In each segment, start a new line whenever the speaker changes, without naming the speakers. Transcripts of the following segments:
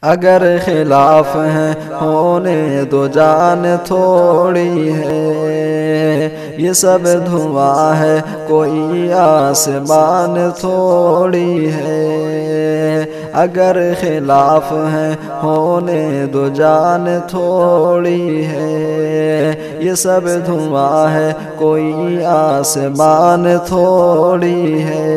اگر خلاف ہیں ہونے دو جان تھوڑی ہے، یہ سب دھواں ہے کوئی آسمان تھوڑی ہے۔ اگر خلاف ہیں ہونے دو جان تھوڑی ہے، یہ سب دھواں ہے کوئی آسمان تھوڑی ہے۔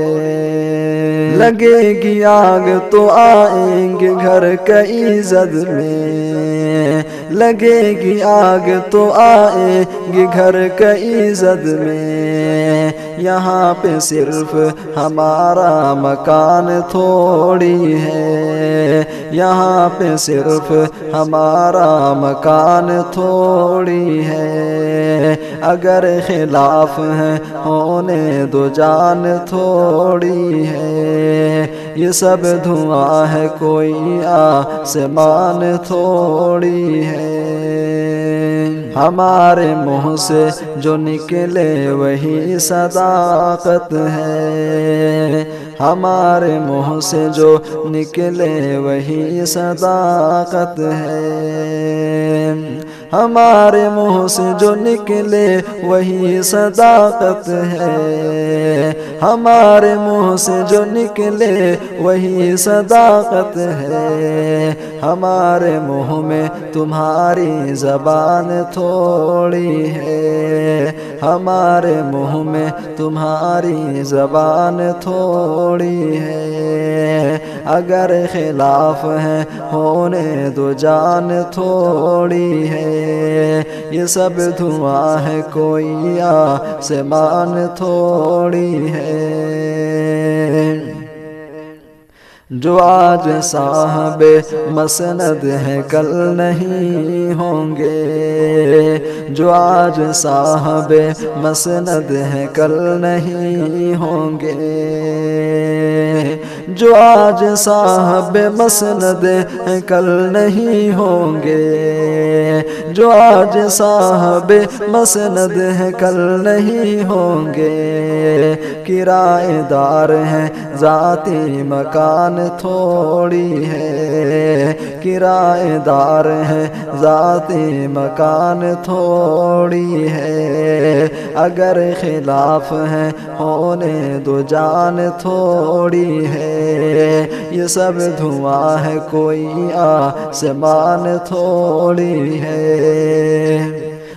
لگے گی آگ تو آئیں گے گھر کئی زد میں، لگے گی آگ تو آئیں گے گھر کئی زد میں، یہاں پہ صرف ہمارا مکان تھوڑی ہے، یہاں پہ صرف ہمارا مکان تھوڑی ہے۔ اگر خلاف ہیں ہونے دو جان تھوڑی ہے، یہ سب دھواں ہے کوئی آسمان تھوڑی ہے۔ ہمارے منہ سے جو نکلے وہی صداقت ہے، ہمارے منہ سے جو نکلے وہی صداقت ہے، ہمارے منہ سے جو نکلے وہی صداقت ہے، ہمارے منہ سے جو نکلے وہی صداقت ہے۔ ہمارے منہ میں تمہاری زبان تھوڑی ہے، ہمارے منہ میں تمہاری زبان تھوڑی ہے۔ اگر خلاف ہیں ہونے دو جان تھوڑی ہے، یہ سب دھواں ہے کوئی آسمان تھوڑی ہے۔ جو آج صاحب مسند ہیں کل نہیں ہوں گے، جو آج صاحب مسند ہیں کل نہیں ہوں گے، جو آج صاحب مسند ہیں کل نہیں ہوں گے، جو آج صاحب مسند ہیں کل نہیں ہوں گے، کرایہ دار ہیں ذاتی مکان تھوڑی ہے، کرایہ دار ہیں ذاتی مکان تھوڑی ہے۔ اگر خلاف ہیں ہونے دو جان تھوڑی ہے، یہ سب دھواں ہے کوئی آسمان تھوڑی ہے۔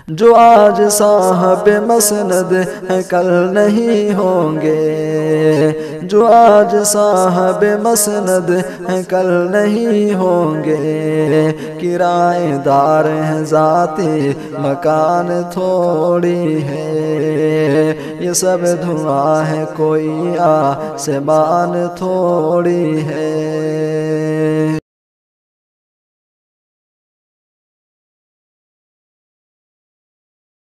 جو آج صاحب مسند ہیں کل نہیں ہوں گے، جو آج صاحب مسند ہیں کل نہیں ہوں گے، کرایہ دار ہیں ذاتی مکان تھوڑی ہے، یہ سب دھواں ہے کوئی آسمان تھوڑی ہے۔